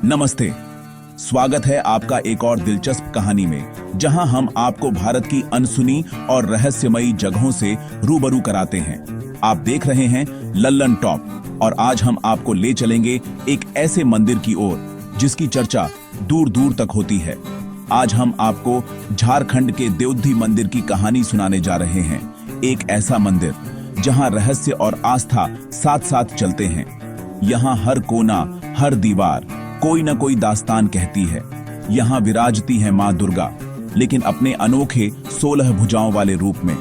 नमस्ते। स्वागत है आपका एक और दिलचस्प कहानी में, जहां हम आपको भारत की अनसुनी और रहस्यमयी जगहों से रूबरू कराते हैं। आप देख रहे हैं लल्लन टॉप और आज हम आपको ले चलेंगे एक ऐसे मंदिर की ओर जिसकी चर्चा दूर दूर तक होती है। आज हम आपको झारखंड के देवधी मंदिर की कहानी सुनाने जा रहे हैं। एक ऐसा मंदिर जहां रहस्य और आस्था साथ साथ चलते हैं। यहाँ हर कोना, हर दीवार कोई न कोई दास्तान कहती है। यहाँ विराजती है माँ दुर्गा, लेकिन अपने अनोखे 16 भुजाओं वाले रूप में।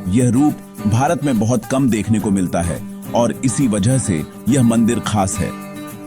यह रूप भारत में बहुत कम देखने को मिलता है और इसी वजह से यह मंदिर खास है।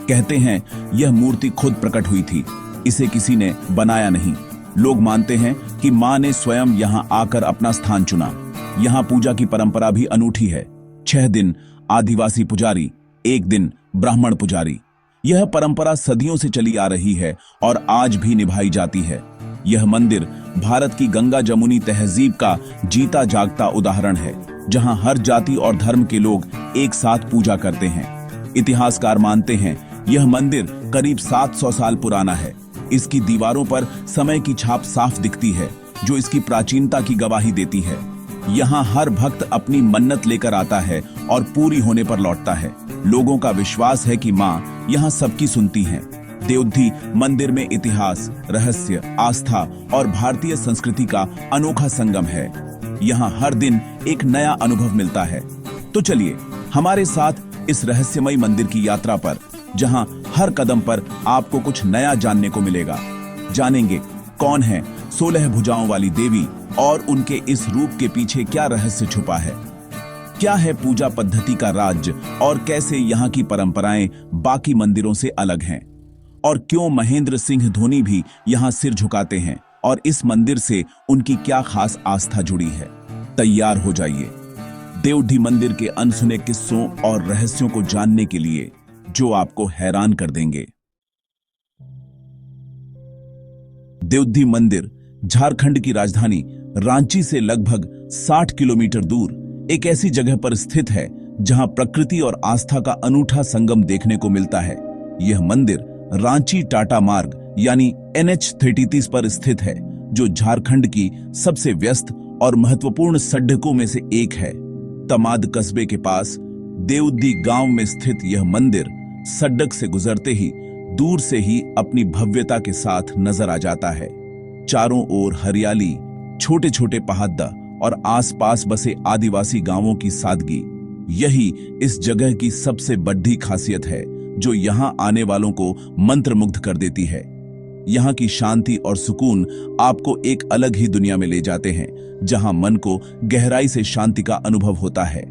कहते हैं यह मूर्ति खुद प्रकट हुई थी, इसे किसी ने बनाया नहीं। लोग मानते हैं कि माँ ने स्वयं यहाँ आकर अपना स्थान चुना। यहाँ पूजा की परंपरा भी अनूठी है। 6 दिन आदिवासी पुजारी, 1 दिन ब्राह्मण पुजारी। यह परंपरा सदियों से चली आ रही है और आज भी निभाई जाती है। यह मंदिर भारत की गंगा जमुनी तहजीब का जीता जागता उदाहरण है, जहां हर जाति और धर्म के लोग एक साथ पूजा करते हैं। इतिहासकार मानते हैं यह मंदिर करीब 700 साल पुराना है। इसकी दीवारों पर समय की छाप साफ दिखती है, जो इसकी प्राचीनता की गवाही देती है। यहाँ हर भक्त अपनी मन्नत लेकर आता है और पूरी होने पर लौटता है। लोगों का विश्वास है कि माँ यहाँ सबकी सुनती हैं। देवधी मंदिर में इतिहास, रहस्य, आस्था और भारतीय संस्कृति का अनोखा संगम है। यहाँ हर दिन एक नया अनुभव मिलता है। तो चलिए हमारे साथ इस रहस्यमय मंदिर की यात्रा पर, जहाँ हर कदम पर आपको कुछ नया जानने को मिलेगा। जानेंगे कौन है 16 भुजाओं वाली देवी और उनके इस रूप के पीछे क्या रहस्य छुपा है। क्या है पूजा पद्धति का राज और कैसे यहाँ की परंपराएं बाकी मंदिरों से अलग हैं। और क्यों महेंद्र सिंह धोनी भी यहाँ सिर झुकाते हैं और इस मंदिर से उनकी क्या खास आस्था जुड़ी है। तैयार हो जाइए देवधी मंदिर के अनसुने किस्सों और रहस्यों को जानने के लिए, जो आपको हैरान कर देंगे। देवधी मंदिर झारखंड की राजधानी रांची से लगभग 60 किलोमीटर दूर एक ऐसी जगह पर स्थित है जहां प्रकृति और आस्था का अनूठा संगम देखने को मिलता है। यह मंदिर रांची टाटा मार्ग यानी NH-33 पर स्थित है, जो झारखंड की सबसे व्यस्त और महत्वपूर्ण सड़कों में से एक है। तमाद कस्बे के पास देवधी गांव में स्थित यह मंदिर सड़क से गुजरते ही दूर से ही अपनी भव्यता के साथ नजर आ जाता है। चारों ओर हरियाली, छोटे छोटे पहाड़ और आसपास बसे आदिवासी गांवों की सादगी, यही इस जगह की सबसे बड़ी खासियत है, जो यहां आने वालों को मंत्रमुग्ध कर देती है। यहां की शांति और सुकून आपको एक अलग ही दुनिया में ले जाते हैं, जहां मन को गहराई से शांति का अनुभव होता है।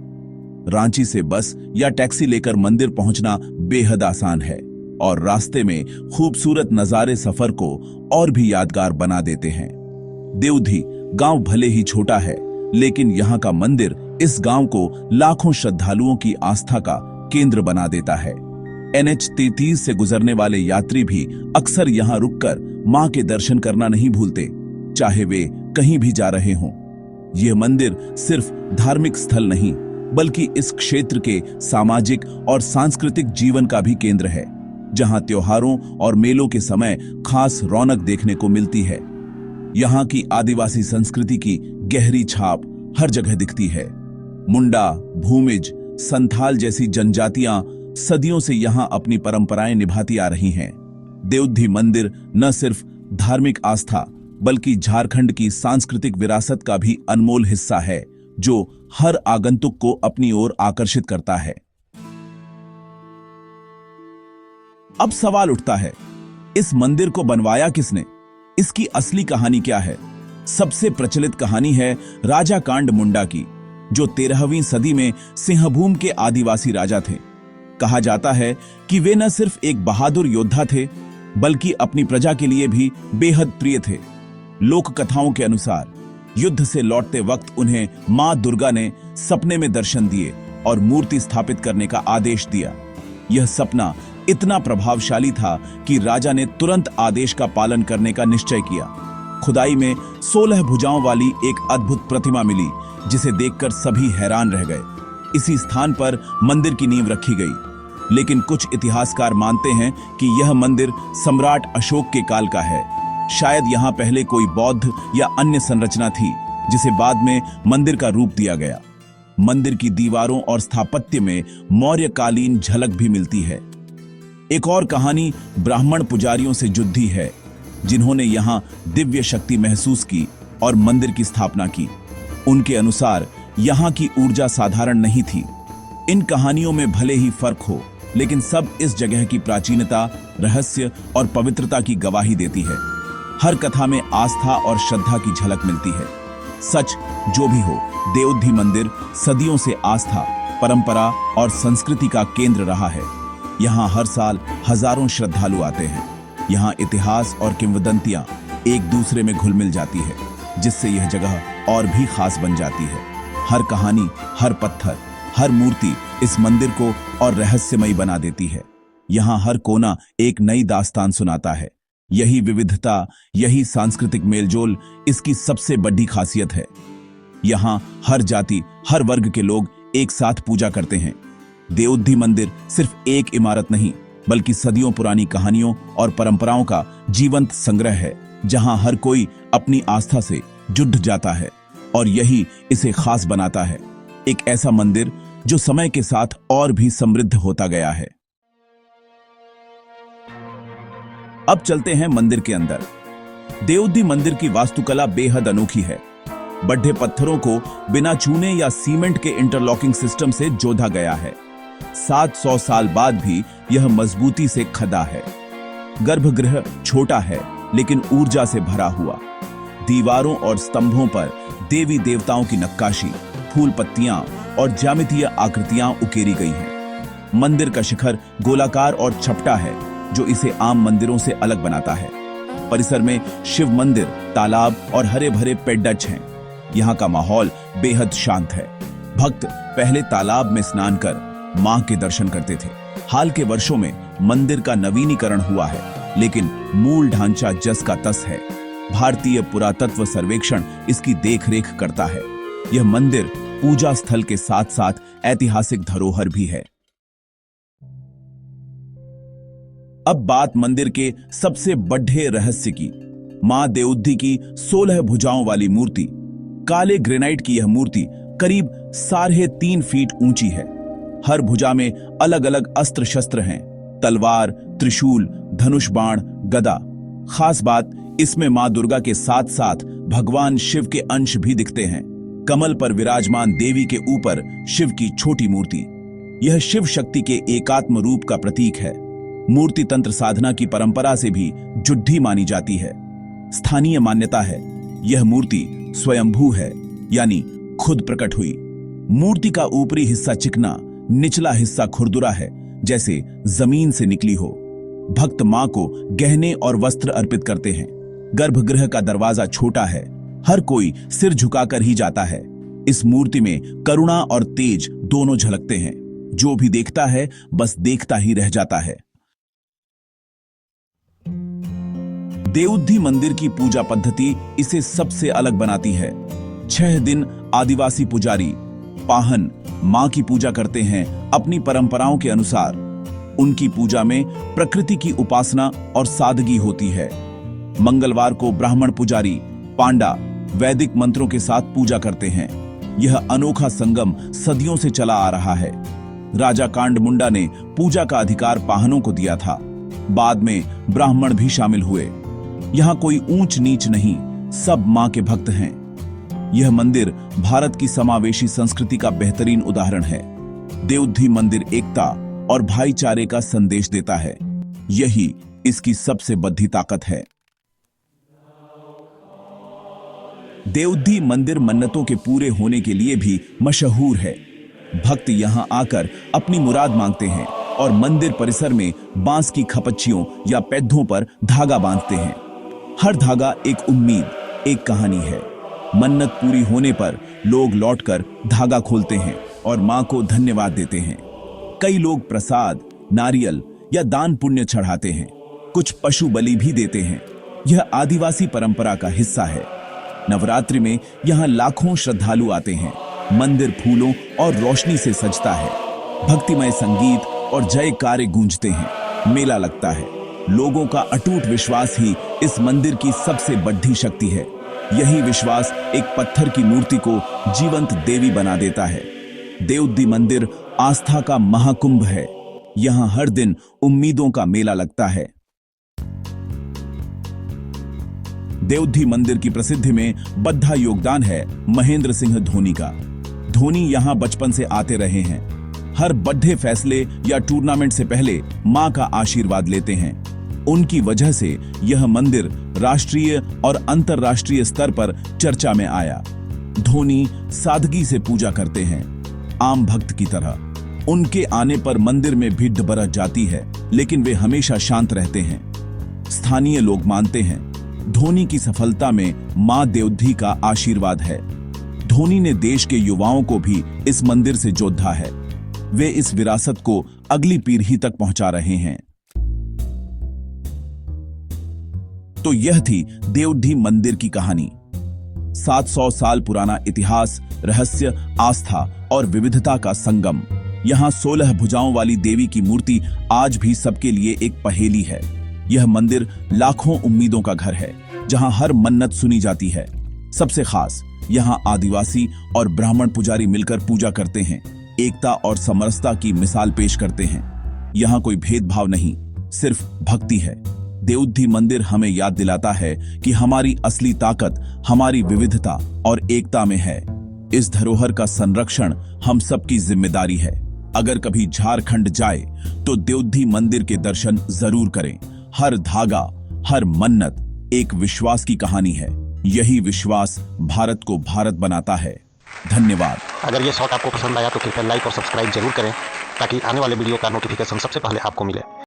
रांची से बस या टैक्सी लेकर मंदिर पहुंचना बेहद आसान है और रास्ते में खूबसूरत नजारे सफर को और भी यादगार बना देते हैं। देवधी गांव भले ही छोटा है, लेकिन यहाँ का मंदिर इस गांव को लाखों श्रद्धालुओं की आस्था का केंद्र बना देता है। NH-33 से गुजरने वाले यात्री भी अक्सर यहाँ रुककर मां के दर्शन करना नहीं भूलते, चाहे वे कहीं भी जा रहे हों। यह मंदिर सिर्फ धार्मिक स्थल नहीं, बल्कि इस क्षेत्र के सामाजिक और सांस्कृतिक जीवन का भी केंद्र है, जहां त्योहारों और मेलों के समय खास रौनक देखने को मिलती है। यहाँ की आदिवासी संस्कृति की गहरी छाप हर जगह दिखती है। मुंडा, भूमिज, संथाल जैसी जनजातियां सदियों से यहाँ अपनी परंपराएं निभाती आ रही हैं। देवधी मंदिर न सिर्फ धार्मिक आस्था, बल्कि झारखंड की सांस्कृतिक विरासत का भी अनमोल हिस्सा है, जो हर आगंतुक को अपनी ओर आकर्षित करता है। अब सवाल उठता है, इस मंदिर को बनवाया किसने? इसकी असली कहानी क्या है? सबसे प्रचलित कहानी है राजा कांड मुंडा की, जो 13वीं सदी में सिंहभूम के आदिवासी राजा थे। कहा जाता है कि वे न सिर्फ एक बहादुर योद्धा थे, बल्कि अपनी प्रजा के लिए भी बेहद प्रिय थे। लोक कथाओं के अनुसार युद्ध से लौटते वक्त उन्हें मां दुर्गा ने सपने में दर्शन दिए और मूर्ति स्थापित करने का आदेश दिया। यह सपना इतना प्रभावशाली था कि राजा ने तुरंत आदेश का पालन करने का निश्चय किया। खुदाई में 16 भुजाओं वाली एक अद्भुत प्रतिमा मिली, जिसे देखकर सभी हैरान रह गए। इसी स्थान पर मंदिर की नींव रखी गई। लेकिन कुछ इतिहासकार मानते हैं कि यह मंदिर सम्राट अशोक के काल का है। शायद यहाँ पहले कोई बौद्ध या अन्य संरचना थी जिसे बाद में मंदिर का रूप दिया गया। मंदिर की दीवारों और स्थापत्य में मौर्यकालीन झलक भी मिलती है। एक और कहानी ब्राह्मण पुजारियों से जुड़ी है जिन्होंने यहाँ दिव्य शक्ति महसूस की और मंदिर की स्थापना की। उनके अनुसार यहाँ की ऊर्जा साधारण नहीं थी। इन कहानियों में भले ही फर्क हो, लेकिन सब इस जगह की प्राचीनता, रहस्य और पवित्रता की गवाही देती है। हर कथा में आस्था और श्रद्धा की झलक मिलती है। सच जो भी हो, देवउद्धि मंदिर सदियों से आस्था, परंपरा और संस्कृति का केंद्र रहा है। यहाँ हर साल हजारों श्रद्धालु आते हैं। यहाँ इतिहास और किंवदंतियां एक दूसरे में घुल मिल जाती है, जिससे यह जगह और भी खास बन जाती है। हर कहानी, हर पत्थर, हर मूर्ति इस मंदिर को और रहस्यमयी बना देती है। यहाँ हर कोना एक नई दास्तान सुनाता है। यही विविधता, यही सांस्कृतिक मेलजोल इसकी सबसे बड़ी खासियत है। यहाँ हर जाति, हर वर्ग के लोग एक साथ पूजा करते हैं। देवउद्धि मंदिर सिर्फ एक इमारत नहीं, बल्कि सदियों पुरानी कहानियों और परंपराओं का जीवंत संग्रह है, जहां हर कोई अपनी आस्था से जुड़ जाता है और यही इसे खास बनाता है। एक ऐसा मंदिर जो समय के साथ और भी समृद्ध होता गया है। अब चलते हैं मंदिर के अंदर। देवउद्धि मंदिर की वास्तुकला बेहद अनोखी है। बढ़े पत्थरों को बिना चूने या सीमेंट के इंटरलॉकिंग सिस्टम से जोड़ा गया है। 700 साल बाद भी यह मजबूती से खड़ा है। गर्भगृह छोटा है, लेकिन ऊर्जा से भरा हुआ। दीवारों और स्तंभों पर देवी देवताओं की नक्काशी, फूल पत्तियां और ज्यामितीय आकृतियां उकेरी गई हैं। मंदिर का शिखर गोलाकार और चपटा है, जो इसे आम मंदिरों से अलग बनाता है। परिसर में शिव मंदिर, तालाब और हरे भरे पेड़च हैं। यहाँ का माहौल बेहद शांत है। भक्त पहले तालाब में स्नान कर मां के दर्शन करते थे। हाल के वर्षों में मंदिर का नवीनीकरण हुआ है, लेकिन मूल ढांचा जस का तस है। भारतीय पुरातत्व सर्वेक्षण इसकी देखरेख करता है। यह मंदिर पूजा स्थल के साथ साथ ऐतिहासिक धरोहर भी है। अब बात मंदिर के सबसे बड़े रहस्य की। मां देवउद्धि की 16 भुजाओं वाली मूर्ति, काले ग्रेनाइट की यह मूर्ति करीब 3.5 फीट ऊंची है। हर भुजा में अलग अलग अस्त्र शस्त्र हैं, तलवार, त्रिशूल, धनुष बाण, गदा। खास बात, इसमें मां दुर्गा के साथ साथ भगवान शिव के अंश भी दिखते हैं। कमल पर विराजमान देवी के ऊपर शिव की छोटी मूर्ति, यह शिव शक्ति के एकात्म रूप का प्रतीक है। मूर्ति तंत्र साधना की परंपरा से भी जुड़ी मानी जाती है। स्थानीय मान्यता है यह मूर्ति स्वयंभू है, यानी खुद प्रकट हुई। मूर्ति का ऊपरी हिस्सा चिकना, निचला हिस्सा खुरदुरा है, जैसे जमीन से निकली हो। भक्त मां को गहने और वस्त्र अर्पित करते हैं। गर्भगृह का दरवाजा छोटा है, हर कोई सिर झुकाकर ही जाता है। इस मूर्ति में करुणा और तेज दोनों झलकते हैं। जो भी देखता है बस देखता ही रह जाता है। देवउद्धि मंदिर की पूजा पद्धति इसे सबसे अलग बनाती है। 6 दिन आदिवासी पुजारी पाहन मां की पूजा करते हैं अपनी परंपराओं के अनुसार। उनकी पूजा में प्रकृति की उपासना और सादगी होती है। मंगलवार को ब्राह्मण पुजारी पांडा वैदिक मंत्रों के साथ पूजा करते हैं। यह अनोखा संगम सदियों से चला आ रहा है। राजा कांड मुंडा ने पूजा का अधिकार पाहनों को दिया था। बाद में ब्राह्मण भी शामिल हुए। यहाँ कोई ऊंच नीच नहीं, सब मां के भक्त हैं। यह मंदिर भारत की समावेशी संस्कृति का बेहतरीन उदाहरण है। देवउद्धि मंदिर एकता और भाईचारे का संदेश देता है। यही इसकी सबसे बड़ी ताकत है। देवउद्धि मंदिर मन्नतों के पूरे होने के लिए भी मशहूर है। भक्त यहां आकर अपनी मुराद मांगते हैं और मंदिर परिसर में बांस की खपच्चियों या पैधों पर धागा बांधते हैं। हर धागा एक उम्मीद, एक कहानी है। मन्नत पूरी होने पर लोग लौटकर धागा खोलते हैं और मां को धन्यवाद देते हैं। कई लोग प्रसाद, नारियल या दान पुण्य चढ़ाते हैं। कुछ पशु बलि भी देते हैं। यह आदिवासी परंपरा का हिस्सा है। नवरात्रि में यहाँ लाखों श्रद्धालु आते हैं। मंदिर फूलों और रोशनी से सजता है। भक्तिमय संगीत और जयकारे गूंजते हैं। मेला लगता है। लोगों का अटूट विश्वास ही इस मंदिर की सबसे बड़ी शक्ति है। यही विश्वास एक पत्थर की मूर्ति को जीवंत देवी बना देता है। देवउद्दी मंदिर आस्था का महाकुंभ है। यहाँ हर दिन उम्मीदों का मेला लगता है। देवउद्दी मंदिर की प्रसिद्धि में बद्धा योगदान है महेंद्र सिंह धोनी का। धोनी यहां बचपन से आते रहे हैं। हर बड़े फैसले या टूर्नामेंट से पहले मां का आशीर्वाद लेते हैं। उनकी वजह से यह मंदिर राष्ट्रीय और अंतर्राष्ट्रीय स्तर पर चर्चा में आया। धोनी सादगी से पूजा करते हैं, आम भक्त की तरह। उनके आने पर मंदिर में भीड़ बरस जाती है, लेकिन वे हमेशा शांत रहते हैं। स्थानीय लोग मानते हैं धोनी की सफलता में मां देवउद्दी का आशीर्वाद है। धोनी ने देश के युवाओं को भी इस मंदिर से जोड़ा है। वे इस विरासत को अगली पीढ़ी तक पहुंचा रहे हैं। तो यह थी देवउद्दी मंदिर की कहानी। 700 साल पुराना इतिहास, रहस्य, आस्था और विविधता का संगम। यहाँ 16 भुजाओं वाली देवी की मूर्ति आज भी सबके लिए एक पहेली है। यह मंदिर लाखों उम्मीदों का घर है, जहाँ हर मन्नत सुनी जाती है। सबसे खास, यहाँ आदिवासी और ब्राह्मण पुजारी मिलकर पूजा करते हैं, एकता और समरसता की मिसाल पेश करते हैं। यहाँ कोई भेदभाव नहीं, सिर्फ भक्ति है। देवउद्दी मंदिर हमें याद दिलाता है कि हमारी असली ताकत हमारी विविधता और एकता में है। इस धरोहर का संरक्षण हम सबकी जिम्मेदारी है। अगर कभी झारखंड जाए तो देवउद्दी मंदिर के दर्शन जरूर करें। हर धागा, हर मन्नत एक विश्वास की कहानी है। यही विश्वास भारत को भारत बनाता है। धन्यवाद। अगर ये शॉट आपको पसंद आया तो कृपया लाइक और सब्सक्राइब जरूर करें, ताकि आने वाले वीडियो का नोटिफिकेशन सबसे पहले आपको मिले।